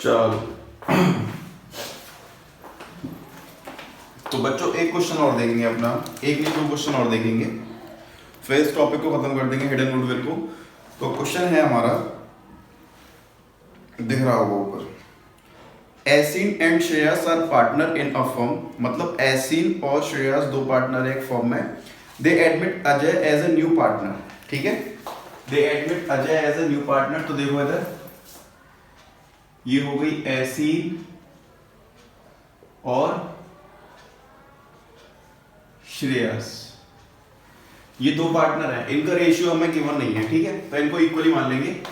चलो तो बच्चों एक क्वेश्चन और देखेंगे अपना, एक नहीं 2 क्वेश्चन और देखेंगे, फिर इस टॉपिक को खत्म कर देंगे हिडन गुडविल को। तो क्वेश्चन है हमारा, दिख रहा होगा ऊपर, Asin and Shreyas are partner in a firm, मतलब एसिन और श्रेयस 2 पार्टनर है एक फर्म में। They admit Ajay as a new partner, ठीक है, they admit Ajay as a new partner. तो देखो इधर ये हो गई एसिन और श्रेयस, ये 2 पार्टनर है, इनका रेशियो हमें गिवन नहीं है, ठीक है, तो इनको इक्वली मान लेंगे।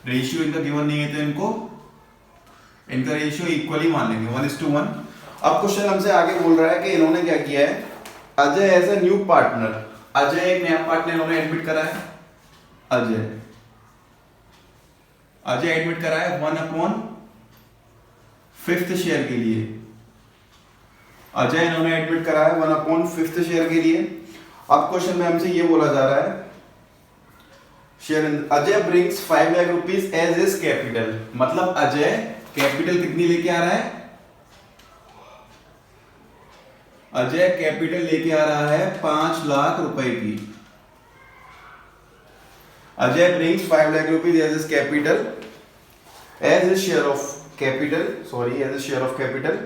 रेशियो इनका गिवन नहीं है तो इनका रेशियो इक्वली मान लेंगे 1:1। अब क्वेश्चन हमसे आगे बोल रहा है कि इन्होंने क्या किया है, Ajay as a new partner, Ajay एक नया पार्टनर इन्होंने एडमिट करा है, अजय एडमिट करा है 1/5 शेयर के लिए, अजय इन्होंने एडमिट करा है 1/5 शेयर के लिए। अब क्वेश्चन में हमसे ये बोला जा रहा है, share Ajay brings 5 lakh rupees as his capital, मतलब अजय कैपिटल कितनी लेके आ रहा है, अजय कैपिटल लेके आ रहा है 5 लाख रुपए की। Ajay brings 5 lakh rupees as his capital, as his share of capital, sorry as his share of capital.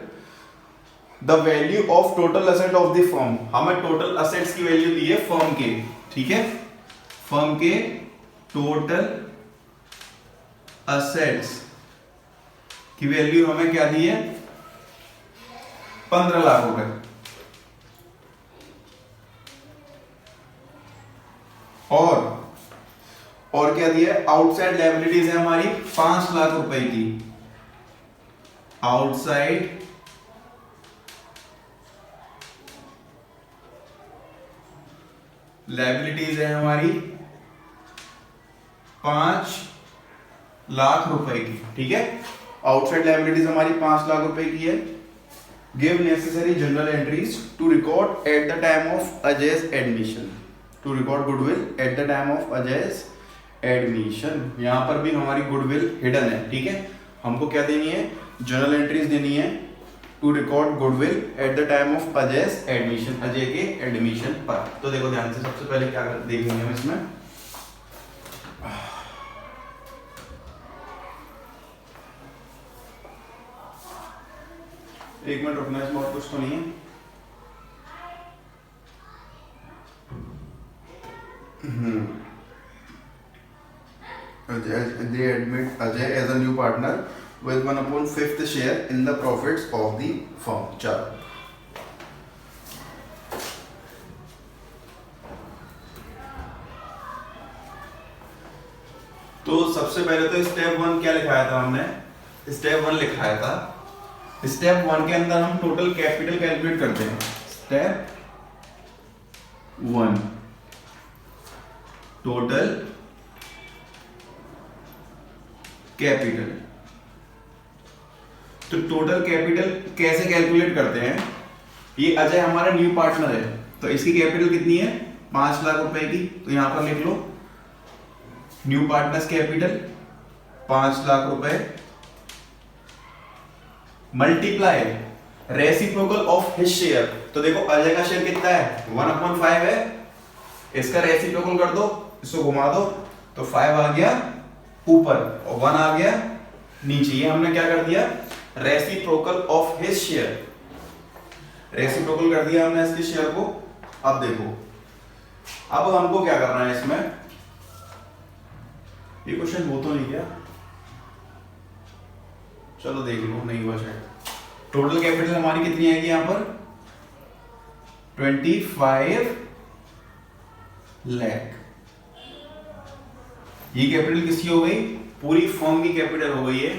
The value of total asset of the firm, हमें टोटल असेट्स की वैल्यू दी है फर्म के, ठीक है, फर्म के टोटल असेट्स की value हमें क्या दी है, 15 लाख रुपए। और क्या दिया है, आउटसाइड लायबिलिटीज है हमारी 5 लाख रुपए की, आउटसाइड लायबिलिटीज है हमारी 5 लाख रुपए की, ठीक है, आउटसाइड लायबिलिटीज हमारी 5 लाख रुपए की है। Give necessary journal entries to record at the time of Ajay's admission, to record goodwill at the time of Ajay's admission. यहां पर भी हमारी गुडविल हिडन है, ठीक है, हमको क्या देनी है, जनरल एंट्रीज देनी है to record goodwill at the time of Ajay's admission, Ajay के एडमिशन पर। तो देखो ध्यान से, सबसे पहले क्या देखेंगे हम इसमें, एक मिनट रुकना, इसमें और कुछ तो नहीं है। They admit Ajay as a new partner with 1/5 share in the profits of the firm. चलो तो सबसे पहले तो स्टेप 1 क्या लिखाया था हमने, स्टेप 1 लिखाया था, स्टेप 1 के अंदर हम टोटल कैपिटल कैलकुलेट करते हैं। स्टेप 1 टोटल कैपिटल, तो टोटल कैपिटल कैसे कैलकुलेट करते हैं, ये अजय हमारा न्यू पार्टनर है, तो इसकी कैपिटल कितनी है, 5 लाख रुपए की, तो यहां पर लिख लो न्यू पार्टनर्स कैपिटल 5 लाख रुपए multiply reciprocal of his share. तो देखो अजय का शेयर कितना है, 1/5 है, इसका रेसिप्रोकल कर दो, इसको घुमा दो, तो 5 आ गया ऊपर और 1 आ गया नीचे। ये हमने क्या कर दिया, reciprocal of his share, reciprocal कर दिया हमने इसके शेयर को। अब देखो, अब हमको क्या करना है इसमें, ये क्वेश्चन हो तो नहीं गया, चलो देख लो, नहीं हुआ शायद। टोटल कैपिटल हमारी कितनी आएगी यहां पर, 25 लाख। ये कैपिटल किसकी हो गई, पूरी फर्म की कैपिटल हो गई है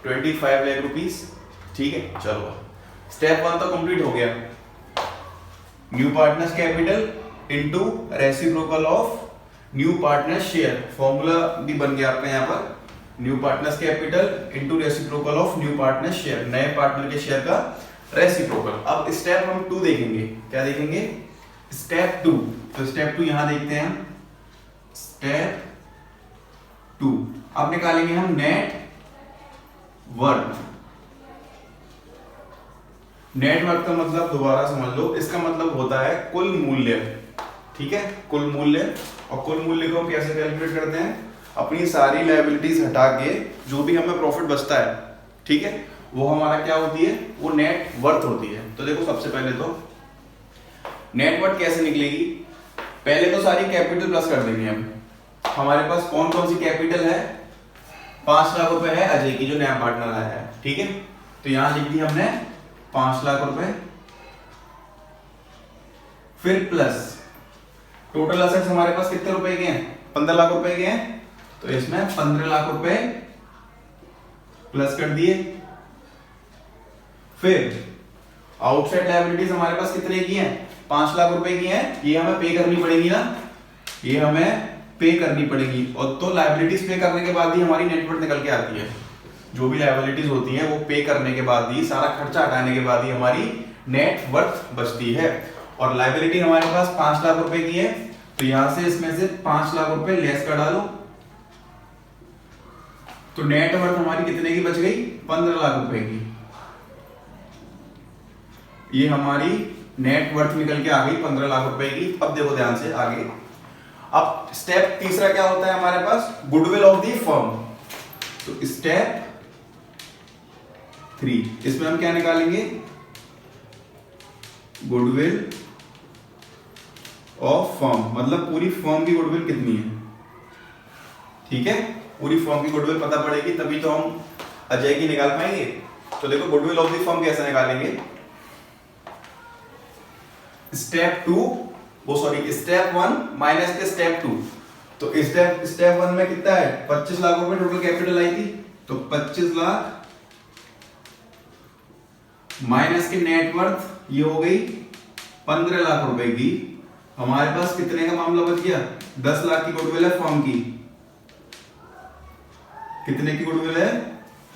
25 लाख रुपीस, ठीक है। चलो स्टेप 1 तो कंप्लीट हो गया, new partners capital into reciprocal of new partner share, formula भी बन गया आपका यहाँ पर, new partners capital into reciprocal of new partner share, नए पार्टनर के शेयर का रेसिप्रोकल। अब स्टेप हम 2 देखेंगे, क्या देखेंगे, स्टेप 2। तो स्टेप 2 यहां देखते हैं, स्टेप 2 अब निकालेंगे हम नेट वर्थ। नेट वर्थ का मतलब दोबारा समझ लो, इसका मतलब होता है कुल मूल्य, ठीक है, कुल मूल्य। और कुल मूल्य को हम कैसे कैलकुलेट करते हैं, अपनी सारी लायबिलिटीज हटा के जो भी हमें प्रॉफिट बचता है, ठीक है, वो हमारा क्या होती है, वो नेट वर्थ होती है। तो देखो सबसे पहले तो नेट वर्थ कैसे निकलेगी, पहले तो सारी कैपिटल प्लस कर देंगे हम। हमारे पास कौन कौन सी कैपिटल है, 5 लाख रुपए है अजय की जो नया पार्टनर आया है, ठीक है, तो यहां लिख दी हमने 5 लाख रुपए, फिर प्लस टोटल असेट्स हमारे पास कितने रुपए के हैं, 15 लाख रुपए के हैं, तो इसमें 15 लाख रुपए प्लस कर दिए। फिर आउटसाइड लायबिलिटीज हमारे पास कितने की हैं, 5 लाख रुपए की हैं, ये हमें पे करनी पड़ेगी ना, ये हमें पे करनी पड़ेगी। और तो लायबिलिटीज पे करने के बाद ही हमारी नेटवर्थ निकल के आती है। जो भी लायबिलिटीज होती हैं वो पे करने के बाद ही, सारा खर्चा हटाने के बाद ही हमारी नेट वर्थ बचती है। और लायबिलिटी हमारे पास 5 लाख रुपए की है, तो यहां से इसमें से 5 लाख रुपए लेस कर डालो, तो नेट वर्थ हमारी कितने की बच गई, 15 लाख रुपए की। ये हमारी नेट वर्थ निकल के आ गई 15 लाख रुपए की। अब देखो ध्यान से आगे, अब स्टेप तीसरा क्या होता है हमारे पास, गुडविल ऑफ द फर्म। तो स्टेप 3, इसमें हम क्या निकालेंगे, गुडविल ऑफ फर्म, मतलब पूरी फर्म की गुडविल कितनी है, ठीक है, पूरी फर्म की गुडविल पता पड़ेगी तभी तो हम अजय की निकाल पाएंगे। तो देखो गुडविल ऑफ द फर्म कैसे निकालेंगे, स्टेप 1 माइनस के स्टेप 2। तो स्टेप 1 में कितना है, 25 लाख रुपए टोटल कैपिटल आई थी, तो 25 लाख माइनस की नेट वर्थ ये हो गई 15 लाख रुपए की। हमारे पास कितने का मामला बच गया, 10 लाख की गुडविल है फर्म की। कितने की गुडविल है,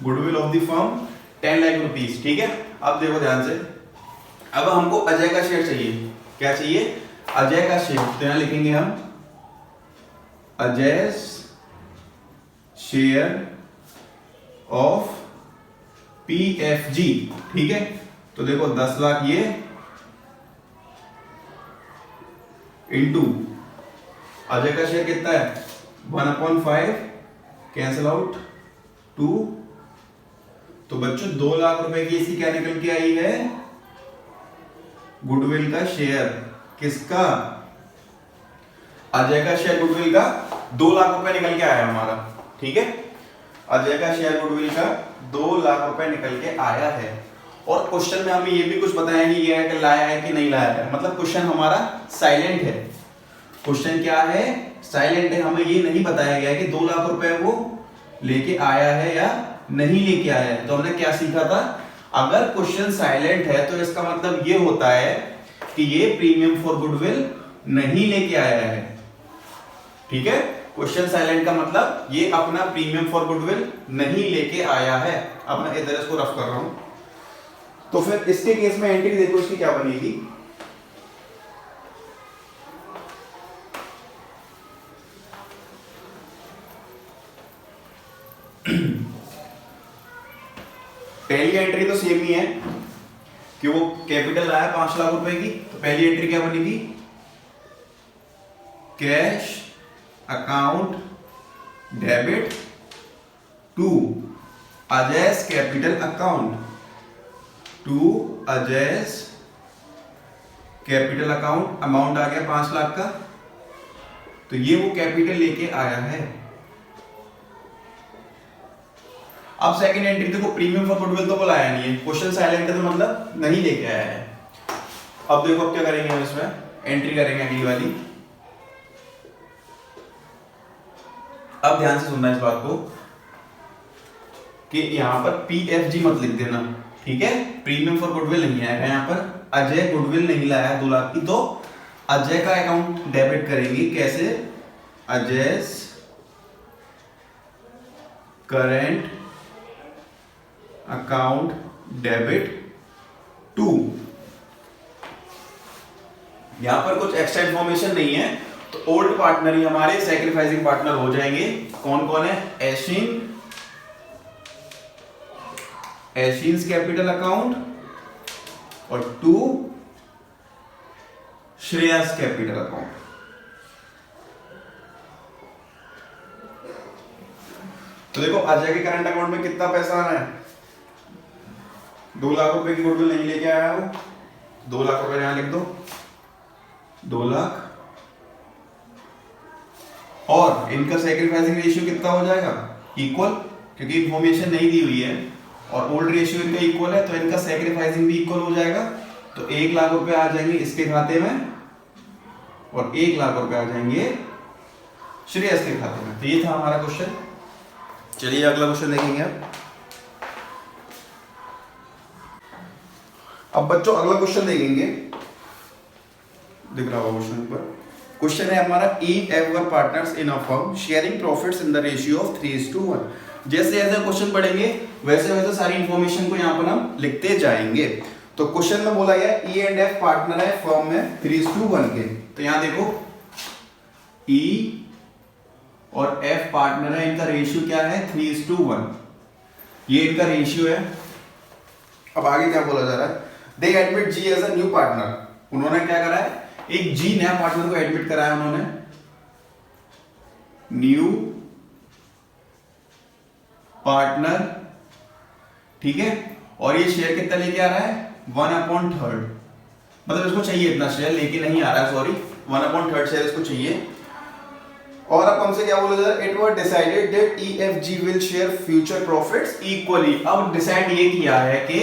goodwill of the firm 10 lakh rupees, ठीक है। अब देखो ध्यान से, अब हमको अजय का शेयर चाहिए, क्या चाहिए, अजय का शेयर। तो यहां लिखेंगे हम अजय शेयर ऑफ PFG, ठीक है। तो देखो 10 लाख ये इंटू अजय का शेयर कितना है, 1/5, कैंसिल आउट 2। तो बच्चों 2 लाख रुपए की इसकी क्या निकल के आई है, गुडविल का शेयर। किसका, अजय का शेयर गुडविल का 2 लाख रुपए निकल के आया हमारा, ठीक है। अजय का शेयर गुडविल का 2 लाख रुपए निकल के आया है। और क्वेश्चन में हमें ये भी कुछ बताया नहीं गया है कि लाया है कि नहीं लाया है, मतलब क्वेश्चन हमारा साइलेंट है। क्वेश्चन क्या है, साइलेंट है, हमें ये नहीं बताया गया कि 2 लाख रुपए वो लेके आया है या नहीं लेके आया है। तो हमने क्या सीखा था, अगर क्वेश्चन साइलेंट है तो इसका मतलब ये होता है कि ये प्रीमियम फॉर गुडविल नहीं लेके आया है, ठीक है। क्वेश्चन साइलेंट का मतलब ये अपना प्रीमियम फॉर गुडविल नहीं लेके आया है। अब मैं इधर इसको रफ कर रहा हूं, तो फिर इसके केस में एंट्री देखो इसकी क्या बनेगी, पहली एंट्री तो सेम ही है कि वो कैपिटल लाया 5 लाख रुपए की। तो पहली एंट्री क्या बनेगी, cash account debit to Ajay's capital account, to Ajay's capital account. Amount आ गया 5 लाख का, तो ये वो कैपिटल लेके आया है। अब सेकंड एंट्री देखो, प्रीमियम फॉर गुडविल तो बुलाया नहीं है, क्वेश्चन साइलेंट है तो मतलब नहीं लेके आया है। अब देखो अब क्या करेंगे, हम इसमें एंट्री करेंगे अगली वाली। अब ध्यान से सुनना इस बात को कि यहां पर PFG मत लिख देना, ठीक है, प्रीमियम फॉर गुडविल नहीं आएगा यहां पर। अजय गुडविल नहीं लाया 2 लाख की, तो अजय का अकाउंट डेबिट करेंगे, कैसे, Ajay current account debit to. यहां पर कुछ एक्स्ट्रा इंफॉर्मेशन नहीं है, तो ओल्ड पार्टनर ही हमारे सैक्रिफाइसिंग पार्टनर हो जाएंगे। कौन कौन है, एशिन, एशियंस कैपिटल अकाउंट और 2 श्रेयस कैपिटल अकाउंट। तो देखो अजय के करंट अकाउंट में कितना पैसा आना है, 2 लाख रुपए की गुडविल नहीं लेके आया वो, 2 लाख रुपए यहां लिख दो, 2 लाख। और इनका सैक्रिफाइसिंग रेशियो कितना हो जाएगा, इक्वल, क्योंकि इंफॉर्मेशन नहीं दी हुई है और ओल्ड रेशियो इनका इक्वल है तो इनका सैक्रिफाइसिंग भी इक्वल हो जाएगा। तो 1 लाख रुपए आ जाएंगे इसके खाते में और 1 लाख रुपए आ जाएंगे श्रेयस के खाते में। तो ये था हमारा क्वेश्चन। चलिए अगला क्वेश्चन देखेंगे अब बच्चों अगला क्वेश्चन देखेंगे, दिख रहा होगा क्वेश्चन पर। क्वेश्चन है हमारा EF were partners in a firm sharing profits in the ratio of 3:1। जैसे जैसे क्वेश्चन पढ़ेंगे वैसे वैसे सारी इंफॉर्मेशन को यहाँ पर हम लिखते जाएंगे। तो क्वेश्चन में बोला गया E एंड F पार्टनर है फर्म में 3:1 के। तो यहाँ देखो E और F पार्टनर है, इनका रेशियो क्या है 3:1, ये इनका रेशियो है। अब आगे क्या बोला जा रहा है, they admit G as a new partner. उन्होंने क्या करा है, एक G नया पार्टनर को एडमिट कराया उन्होंने, न्यू पार्टनर, ठीक है। और ये शेयर कितना लेके आ रहा है 1/3, मतलब इसको चाहिए इतना शेयर, लेकिन नहीं आ रहा है, सॉरी 1/3 शेयर इसको चाहिए। और अब हमसे क्या बोला जा रहा है, it was decided that EFG will share future profits equally. अब डिसाइड ये किया है कि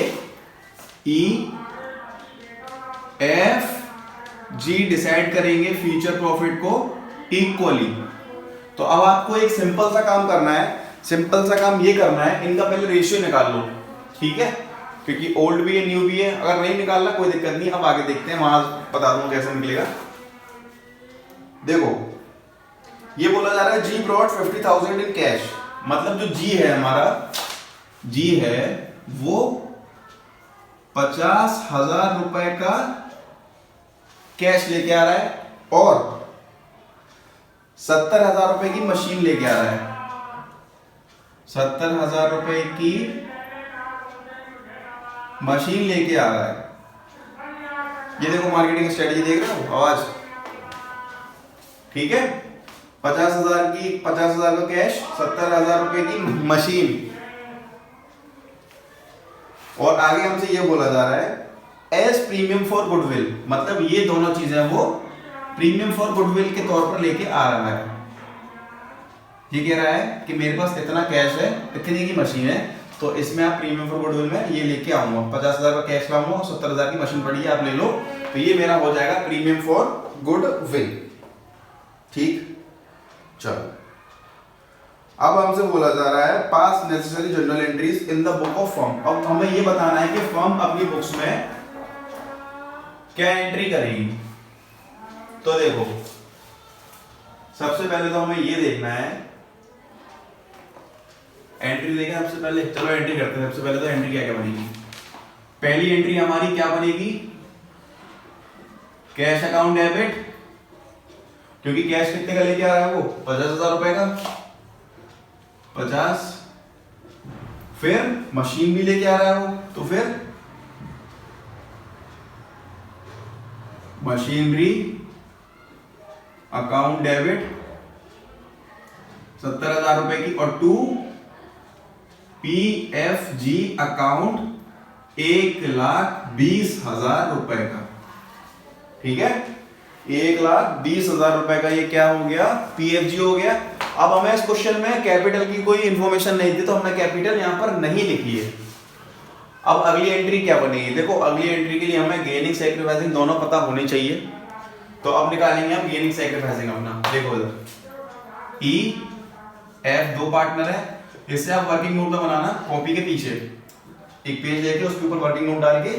EFG डिसाइड करेंगे फ्यूचर प्रॉफिट को इक्वली। तो अब आपको एक सिंपल सा काम करना है, सिंपल सा काम ये करना है, इनका पहले रेशियो निकाल लो, ठीक है, क्योंकि ओल्ड भी है न्यू भी है। अगर नहीं निकालना कोई दिक्कत नहीं, अब आगे देखते हैं, वहां बता दूंगा कैसे निकलेगा। देखो ये बोला जा रहा है G ब्रॉट 50,000 इन कैश, मतलब जो G है हमारा, G है वो 50,000 रुपए का कैश लेके आ रहा है और 70,000 रुपए की मशीन लेके आ रहा है, 70,000 रुपए की मशीन लेके आ रहा है। ये देखो मार्केटिंग स्ट्रेटजी देख रहे हो, आवाज ठीक है। 50,000 की 50,000 का कैश, 70,000 रुपए की मशीन। और आगे हमसे ये बोला जा रहा है एज प्रीमियम फॉर गुडविल, मतलब ये दोनों चीजें वो प्रीमियम फॉर गुडविल के तौर पर लेके आ रहा है। ये कह रहा है कि मेरे पास इतना कैश है, इतनी की मशीन है, तो इसमें आप प्रीमियम फॉर गुडविल में ये लेके आऊंगा, 50,000 का कैश लाऊंगा और 70,000 की मशीन पड़ी है आप ले लो, तो ये मेरा हो जाएगा प्रीमियम फॉर गुडविल, ठीक। चलो अब हमसे बोला जा रहा है पास necessary journal entries in the book of firm. अब हमें ये बताना है कि फर्म अपनी बुक्स में क्या एंट्री करेगी। तो देखो सबसे पहले तो हमें ये देखना है, एंट्री देखें सबसे पहले, चलो एंट्री करते हैं। सबसे पहले तो एंट्री क्या क्या बनेगी, पहली एंट्री हमारी क्या बनेगी, कैश अकाउंट डेबिट, क्योंकि कैश कितने का लेके आ रहा है वो 50,000 रुपए का, 50। फिर मशीन भी लेके आ रहा है वो, तो फिर मशीनरी अकाउंट डेबिट 70,000 रुपए की, और 2 PFG अकाउंट 1,20,000 रुपए का, ठीक है। 1,20,000 रुपए का ये क्या हो गया, PFG हो गया। अब हमें इस क्वेश्चन में कैपिटल की कोई इंफॉर्मेशन नहीं थी, तो हमने कैपिटल यहां पर नहीं लिखी है। अब अगली एंट्री क्या बनेगी, देखो अगली एंट्री के लिए हमें गेनिंग सैक्रिफाइसिंग दोनों पता होने चाहिए। तो अब निकालेंगे हम गेनिंग सैक्रिफाइसिंग अपना। देखो इधर EF 2 पार्टनर है, इससे आप वर्किंग नोट में बनाना, कॉपी के पीछे एक पेज लेके उसके ऊपर वर्किंग नोट डाल के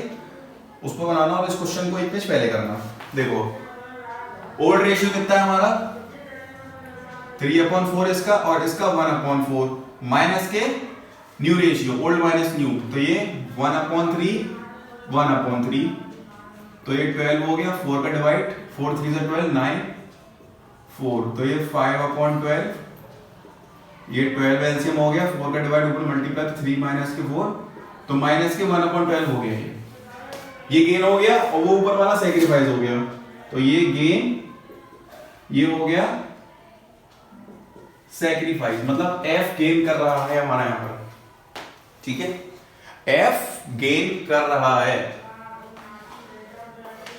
उसको बनाना और इस क्वेश्चन को एक पेज पहले करना। देखो ओल्ड रेशियो कितना है हमारा 3/4 इसका, और इसका 1/4 माइनस के new ratio, old minus new, तो ये 1/3 1/3, तो ये 12 हो गया, 4 का डिवाइड, 4 3 से 12 9 4, तो ये 5/12, ये 12 एलसीएम हो गया, 4 का डिवाइड ऊपर मल्टीप्लाई, 3 माइनस के 4, तो माइनस के 1/12 हो गया ये गेन हो गया और वो ऊपर वाला सेक्रीफाइस हो गया। तो ये गेन ये हो गया सेक्रीफाइस, मतलब एफ गेन कर रहा है हमारा यहां पर, ठीक है, एफ गेन कर रहा है।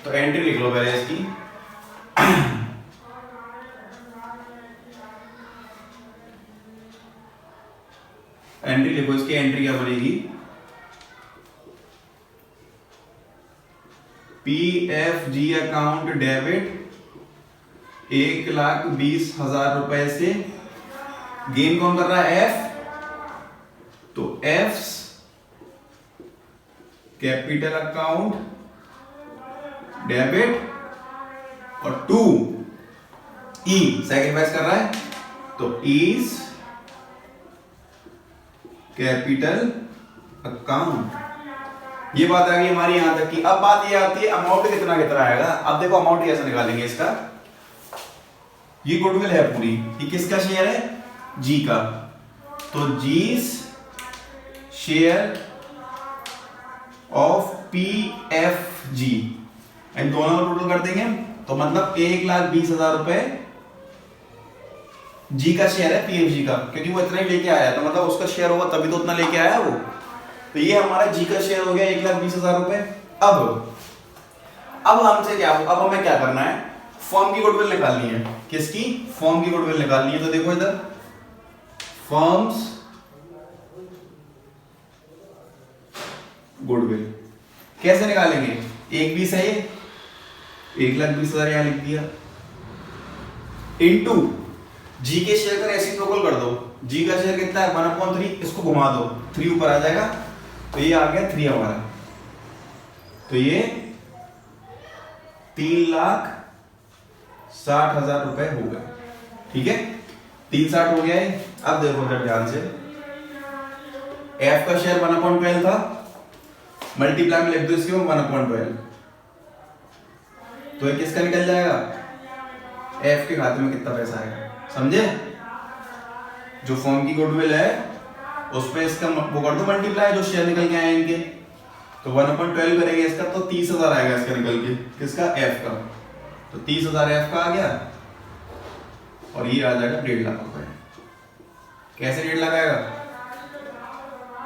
तो एंट्री लिख लो पहले इसकी। एंट्री लिखो इसकी, एंट्री क्या बनेगी, PFG अकाउंट डेबिट 1,20,000 रुपए से गेन कौन कर रहा है, एफ, तो एफ कैपिटल अकाउंट डेबिट और 2 ई सैक्रिफाइस कर रहा है, तो इज कैपिटल अकाउंट। ये बात आ गई हमारी यहां तक की। अब बात ये आती है अमाउंट कितना कितना आएगा। अब देखो अमाउंट कैसे निकालेंगे इसका। ये गुडविल है पूरी, ये किसका शेयर है, जी का, तो जीस शेयर ऑफ PFG इन दोनों का टोटल कर देंगे, तो मतलब 1,20,000 रुपए जी का शेयर है PFG का, क्योंकि वो इतना ही लेके आया, तो मतलब उसका शेयर होगा तभी तो उतना लेके आया वो। तो ये हमारा जी का शेयर हो गया 1,20,000 रुपए। अब हमसे क्या, अब हमें क्या करना है, फर्म की गुडविल निकालनी है। किसकी, फर्म की गुडविल निकालनी है। तो देखो इधर फर्म्स गुडविल कैसे निकालेंगे, 1,20 है ये, 1,20,000 यहां लिख दिया, इनटू जी के शेयर का रेसिप्रोकल कर दो। जी का शेयर कितना है 1/3, इसको घुमा दो 3 ऊपर आ जाएगा, तो ये आ गया 3 हमारा, तो ये 3,60,000 रुपए हो गए, ठीक है, 360 हो गया है। अब देखो जरा ध्यान से, एफ का शेयर 1/12 था, मल्टीप्लाई में लिख दो इसके 1/12, तो ये किसका निकल जाएगा, एफ के खाते में कितना पैसा आएगा, समझे। जो फर्म की गुडविल है उस पे इसका वो कर दो मल्टीप्लाई, जो शेयर निकल के आए इनके, तो 1/12 करेंगे इसका, तो 30,000 आएगा इसका निकल के, किसका, एफ का, तो 30,000 एफ का आ गया, और ये आ जाएगा 1.5 लाख रुपए। कैसे 1.5 लाख आएगा,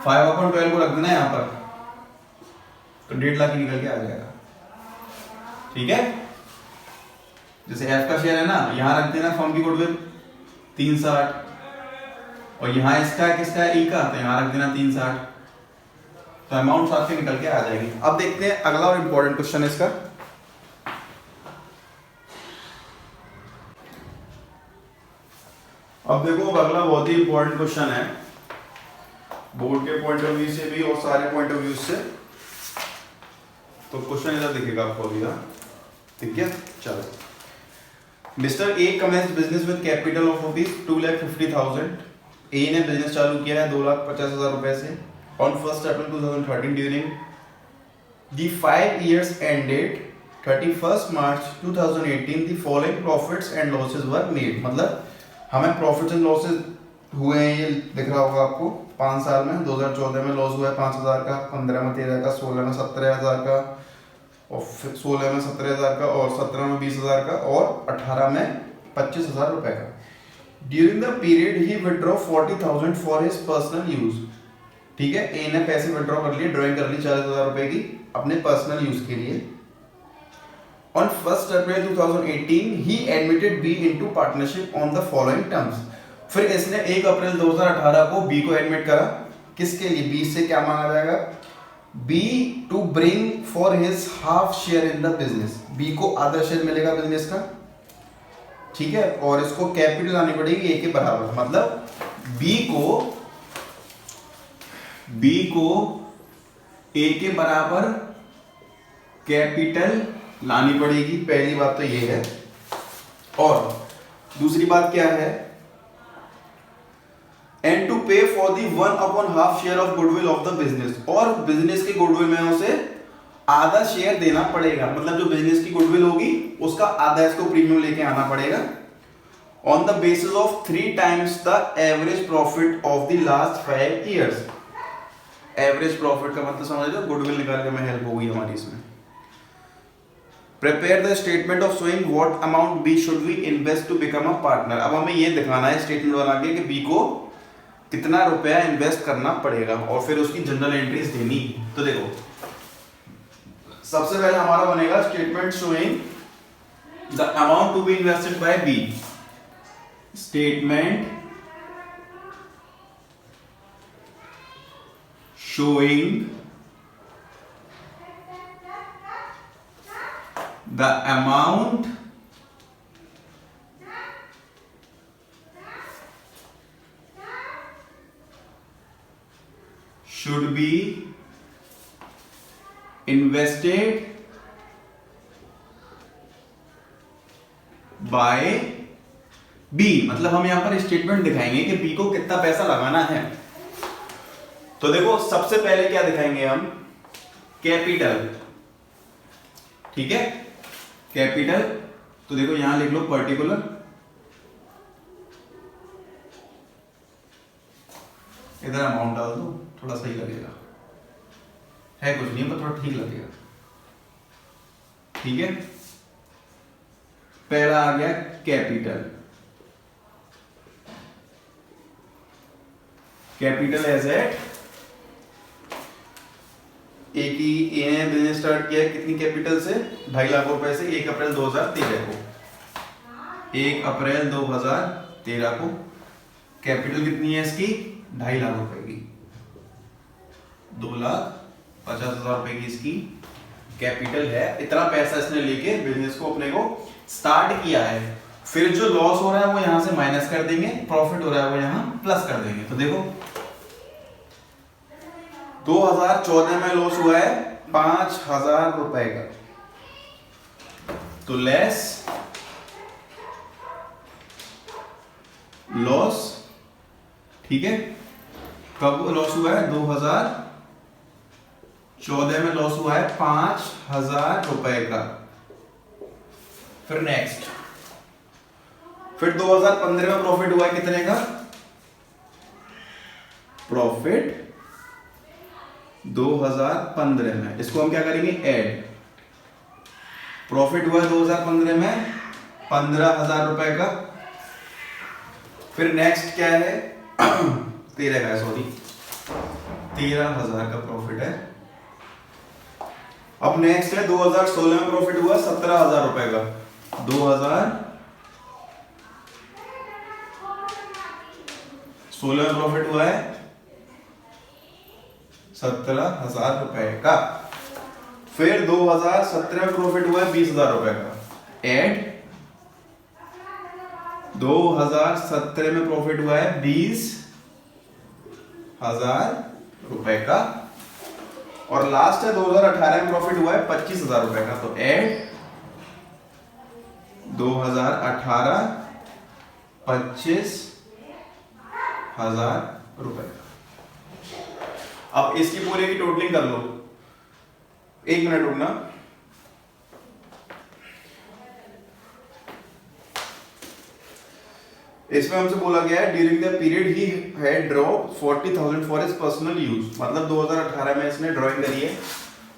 5/12 को रख देना यहाँ पर, तो 1.5 लाख ही निकल के आ जाएगा, ठीक है। जैसे एफ का शेयर है ना, यहां रख देना फर्म की गुडविल 360, और यहां इसका किसका है, ई का, तो यहां रख देना 360, तो अमाउंट साथ में निकल के आ जाएगी। अब देखते हैं अगला और इंपॉर्टेंट क्वेश्चन है इसका। अब देखो अगला बहुत ही इंपॉर्टेंट क्वेश्चन है, बोर्ड के पॉइंट ऑफ व्यू से भी और सारे पॉइंट ऑफ व्यू से। तो क्वेश्चन इधर दिखेगा आपको अभी, ठीक है, चलो। Mister A commence business with capital of ₹2,50,000। A ने बिजनेस चालू किया है 2,50,000 रुपए से on 1 April 2013 during the 5 years ended 31 March 2018 the following profits and losses were made। मतलब हमें प्रॉफिट्स एंड लॉसेस हुए हैं, ये दिख रहा होगा आपको, 5 साल में 2014 में लॉस हुआ है 5,000 का, 15 में 13 का, 16 में 17,000 का, और 16 में 17,000 का, और 17 में 20,000 का, और 18 में 25,000 रुपए का। During the period he withdraw 40,000 for his personal use. ठीक है, ए ने पैसे विड्रॉ कर लिए, ड्राइंग कर ली 40,000 रुपए की अपने पर्सनल यूज के लिए। On 1 April 2018 he admitted B into partnership on the following terms। फिर इसने 1 अप्रैल 2018 को B को एडमिट करा, किसके लिए, B से क्या मांगा जाएगा, B to bring for his half share in the business। B को आधा शेयर मिलेगा बिजनेस का, ठीक है, और इसको कैपिटल आनी पड़ेगी A के बराबर, मतलब B को A के बराबर कैपिटल लानी पड़ेगी, पहली बात तो ये है। और दूसरी बात क्या है, एंड टू पे for the 1/2 share of goodwill of the business, और बिजनेस के गुडविल में उसे आधा शेयर देना पड़ेगा, मतलब जो बिजनेस की गुडविल होगी उसका आधा इसको प्रीमियम लेके आना पड़ेगा, on the basis of 3 times the average profit of the last 5 years। Average profit का मतलब समझ लो, गुडविल निकाल के मैं हेल्प होगी हमारी इसमें। Prepare the statement of showing what amount B should we invest to become a partner. अब हमें ये दिखाना है स्टेटमेंट बना के कि बी को कितना रुपया इन्वेस्ट करना पड़ेगा और फिर उसकी जनरल एंट्रीज देनी। तो देखो सबसे पहले हमारा बनेगा statement showing the amount to be invested by B. Statement showing the amount should be invested by B। मतलब हम यहां पर स्टेटमेंट दिखाएंगे कि B को कितना पैसा लगाना है। तो देखो सबसे पहले क्या दिखाएंगे हम, कैपिटल, ठीक है, कैपिटल। तो देखो यहां लिख लो पर्टिकुलर, इधर अमाउंट डाल दो, थोड़ा सही लगेगा, है कुछ नहीं पर थोड़ा ठीक लगेगा, ठीक है। पहला आ गया कैपिटल, कैपिटल एसेट। एक ही ए ने बिजनेस स्टार्ट किया कितनी कैपिटल से, 2.5 लाख रुपए से 1 अप्रैल 2013 को, 1 अप्रैल 2013 को। कैपिटल कितनी है इसकी, 2.5 लाख रुपए की, 2,50,000 रुपए की इसकी कैपिटल है। इतना पैसा इसने लेके बिजनेस को अपने को स्टार्ट किया है। फिर जो लॉस हो रहा है वो यहां से माइनस कर देंगे, प्रॉफिट हो रहा है वो यहां प्लस कर देंगे। तो देखो 2014 में लॉस हुआ है 5,000 रुपए का, तो लेस लॉस, ठीक है। कब लॉस हुआ है, 2014 में लॉस हुआ है 5,000 रुपए का। फिर नेक्स्ट, फिर 2015 में प्रॉफिट हुआ है कितने का, प्रॉफिट 2015 में, इसको हम क्या करेंगे ऐड। प्रॉफिट हुआ है 2015 में 15,000 रुपए का। फिर नेक्स्ट क्या है 13 का, सॉरी 13,000 का प्रॉफिट है। अब नेक्स्ट है 2016 में प्रॉफिट हुआ 17,000 रुपए का, 2016 में प्रॉफिट हुआ है 17,000 रुपए का। फिर 2017 में प्रॉफिट हुआ है 20,000 रुपए का, एड 2017 में प्रॉफिट हुआ है 20,000 रुपए का। और लास्ट है 2018 में प्रॉफिट हुआ है 25,000 रुपए का, तो एड 2018 25,000 रुपए का। अब इसकी पूरे की टोटलिंग कर लो, 1 मिनट रुकना। इसमें हमसे बोला गया है during the period he had draw 40,000 for his personal use. मतलब 2018 में इसने ड्राइंग करी है,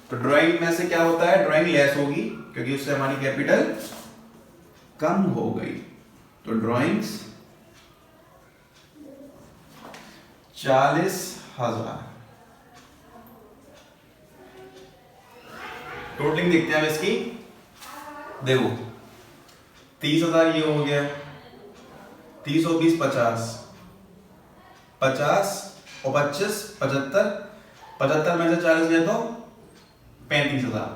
तो ड्राइंग में से क्या होता है, ड्राइंग लेस होगी क्योंकि उससे हमारी कैपिटल कम हो गई। तो ड्राइंग्स 40,000। टोटलिंग देखते हैं इसकी, देखो 30,000 ये हो गया, 30 और 20 50, 50 और 25 75, 75 में से 40 गए तो 35,000,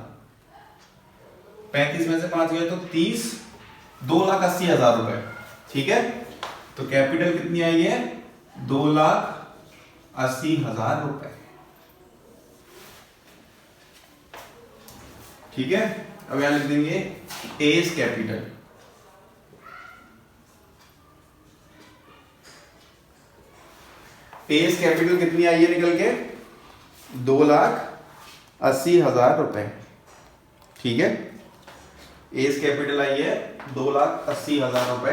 35 में से 5 गए तो 30, 2,80,000 रुपए, ठीक है। तो कैपिटल कितनी आई है, 2,80,000 रुपए, ठीक है। अब यहां लिख देंगे एज कैपिटल, एज कैपिटल कितनी आई है निकल के, 2,80,000 रुपए, ठीक है। एज कैपिटल आई है 2,80,000 रुपए।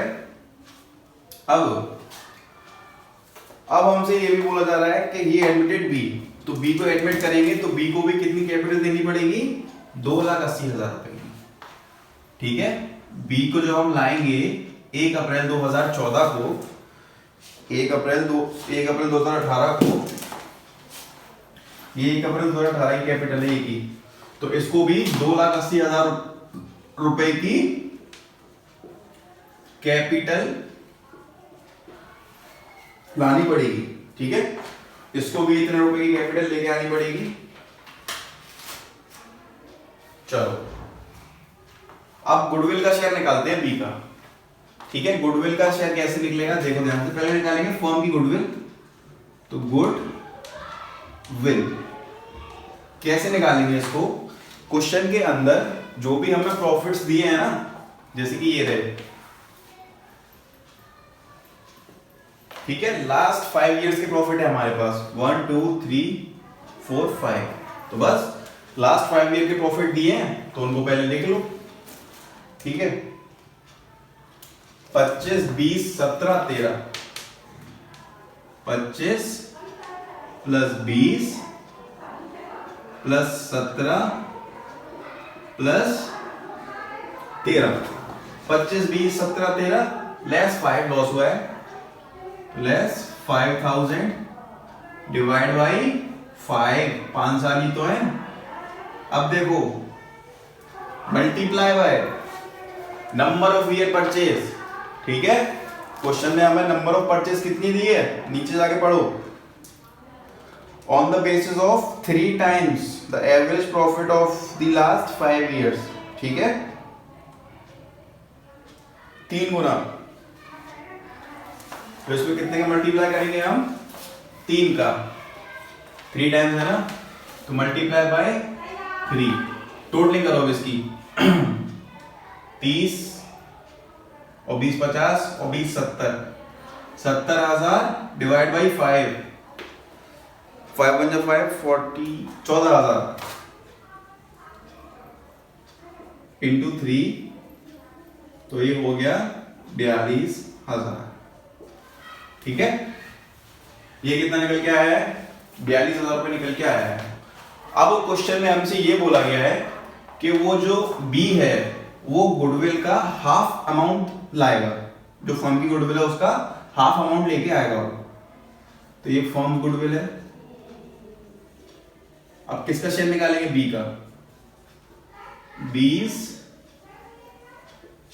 अब हमसे ये भी बोला जा रहा है कि ही एडमिटेड बी, तो बी को एडमिट करेंगे तो बी को भी कितनी कैपिटल देनी पड़ेगी, 2,80,000 रुपए की। ठीक है, बी को जब हम लाएंगे 1 अप्रैल 2014 को, 1 अप्रैल 2018 को, ये 1 अप्रैल 2018 की कैपिटल है की, तो इसको भी 2,80,000 रुपए की कैपिटल लानी पड़ेगी। ठीक है, इसको भी इतने रुपए की कैपिटल लेके आनी पड़ेगी। चलो अब गुडविल का शेयर निकालते हैं बी का। ठीक है, गुडविल का शेयर कैसे निकलेगा देखो ध्यान से, पहले निकालेंगे फर्म की गुडविल। तो गुडविल कैसे निकालेंगे इसको, क्वेश्चन के अंदर जो भी हमें प्रॉफिट्स दिए हैं ना, जैसे कि ये रहे, ठीक है, लास्ट 5 इयर्स के प्रॉफिट है हमारे पास 1 2 3 4 5, तो बस लास्ट 5 ईयर के प्रॉफिट दिए हैं तो उनको पहले लिख लो। ठीक है, 25 20 17 13, 25 plus 20 plus 17 plus 13, 25 20 17 13 less 5 loss हुआ है, लेस 5,000 डिवाइड बाई 5, 5 साल ही तो है। अब देखो multiply by number of year purchase. ठीक है, क्वेश्चन में हमें नंबर ऑफ परचेज कितनी दी है, नीचे जाके पढ़ो, on the basis of 3 times the average profit of the last 5 years. ठीक है, 3 गुना, तो इसमें कितने का मल्टीप्लाई करेंगे हम, 3 का, 3 टाइम्स है ना, तो मल्टीप्लाई बाय 3, टोटलिंग करो इसकी 30 और 20 50 और 20 70, 70,000 डिवाइड बाई 5, 5 1 5 40, 14,000 इंटू 3, तो ये हो गया 42,000। ठीक है, ये कितना निकल के आया है, 42,000 रुपए निकल के आया है। अब क्वेश्चन में हमसे ये बोला गया है कि वो जो बी है वो गुडविल का हाफ अमाउंट लाएगा, जो फर्म की गुडविल है उसका हाफ अमाउंट लेके आएगा वो। तो ये फर्म गुडविल है। अब किसका शेयर निकालेंगे, बी का, 20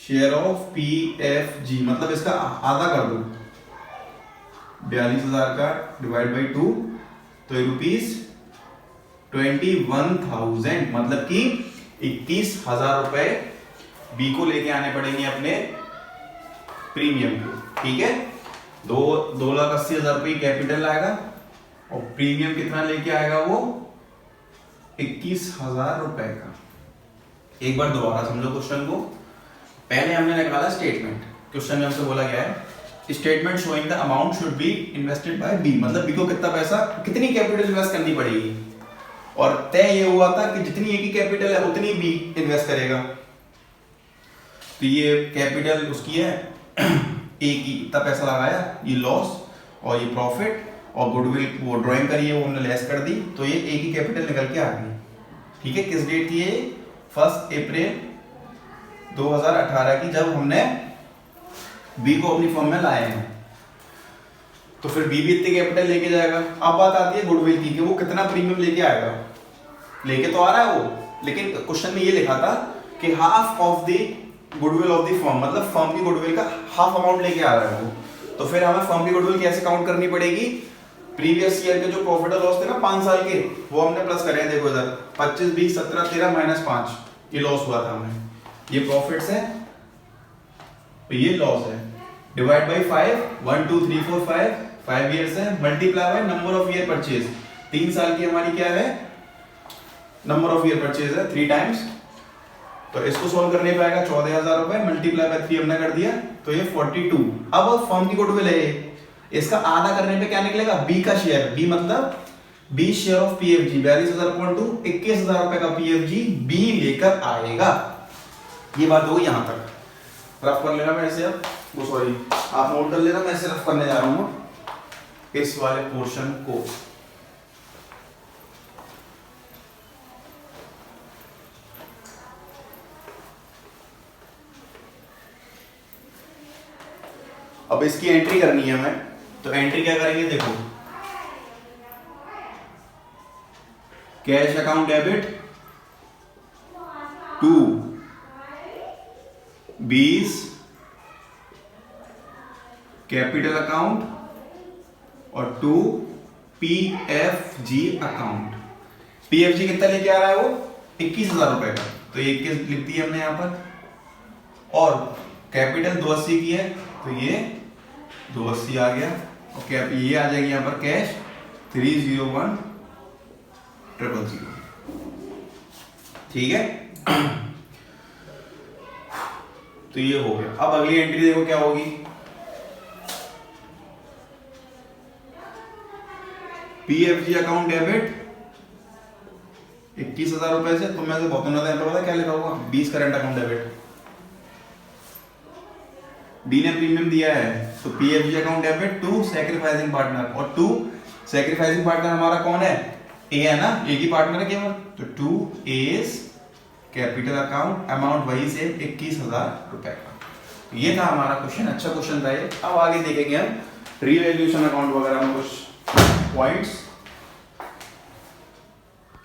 share of P F G, मतलब इसका आधा कर दो, 42,000 का डिवाइड बाई 2, तो ₹21,000, मतलब कि 21,000 रुपए बी को लेके आने पड़ेंगे अपने प्रीमियम को। ठीक है, 2,80,000 रुपए कैपिटल आएगा और प्रीमियम कितना लेके आएगा वो, 21,000 रुपए का। एक बार दोबारा समझो क्वेश्चन को, पहले हमने निकाला स्टेटमेंट, क्वेश्चन में हमसे बोला गया है statement showing the amount should be invested by B, मतलब बी को कितना पैसा, कितनी कैपिटल इन्वेस्ट करनी पड़ेगी, और तय ये हुआ था कि जितनी ए की कैपिटल है उतनी बी इन्वेस्ट करेगा। तो ये कैपिटल उसकी है ए की, इतना पैसा लगाया, ये लॉस और ये प्रॉफिट और गुडविल वो ड्राइंग करी है वो हमने लेस कर दी, तो ये ए की कैपिटल निकल के आ गई। ठीक है, किस डेट की है, 1 अप्रैल 2018 की, जब हमने बी को अपनी फॉर्म में लाए हैं। तो फिर बी भी इतनी कैपिटल लेके जाएगा। अब बात आती है गुडविल की कि वो कितना प्रीमियम लेके आएगा, लेके तो आ रहा है वो, लेकिन क्वेश्चन में ये लिखा था कि half of the goodwill of the firm, मतलब फर्म की गुडविल का हाफ अमाउंट लेके आ रहा है वो। तो फिर हमें फर्म की गुडविल कैसे काउंट करनी पड़ेगी, प्रीवियस ईयर के जो प्रॉफिट और लॉस थे ना 5 साल के, वो हमने प्लस करे हैं। देखो इधर 25 20 17 13 -5 ये लॉस हुआ था हमें, ये प्रॉफिट्स है, तो ये लॉस है, डिवाइड बाई 5, 1 2 3 4 5 इयर्स है, multiply by number of year purchase, 3 साल की हमारी क्या है, नंबर ऑफ ईयर परचेज है 3 टाइम्स। तो इसको सॉल्व करने पे आएगा 14,000 रुपए, मल्टीप्लाई बाय 3 हमने कर दिया, तो ये 42। अब फर्म की गुडविल है, इसका आधा करने पे क्या निकलेगा, बी का शेयर, बी मतलब बी शेयर ऑफ पीएफजी 42,000 * 21,000 रुपए का पीएफजी बी लेकर आएगा। ये बात होगी यहां तक, रफ कर लेना मैं ऐसे, अब वो सॉरी आप नोट कर लेना, मैं ऐसे रफ करने जा रहा हूँ इस वाले पोर्शन को। अब इसकी एंट्री करनी है हमें, तो एंट्री क्या करेंगे, देखो cash account debit to 20 capital account और टू PFG अकाउंट। PFG कितना लेके आ रहा है वो 21,000 रुपए का, तो ये 21 लिख दिया हमने यहां पर, और कैपिटल 280 की है तो ये 280 आ गया, और क्या ये आ जाएगी यहां पर कैश 301,000, ठीक है। तो ये हो गया। अब अगली एंट्री देखो क्या होगी, PFG अकाउंट डेबिट 21,000 रुपए से, तो मैं से बहुत पता क्या लिखा होगा 20 करंट अकाउंट डेबिट। डी ने प्रीमियम दिया है तो PFG account debit to sacrificing partner, और टू सैक्रिफाइसिंग पार्टनर हमारा कौन है, ए है ना, एक ही पार्टनर है केवल, तो to as capital account, amount वही से 21,000 रुपए का। तो ये था हमारा क्वेश्चन, अच्छा क्वेश्चन था ये। अब आगे देखेंगे हम रीवैल्यूएशन अकाउंट वगैरह में कुछ पॉइंट्स।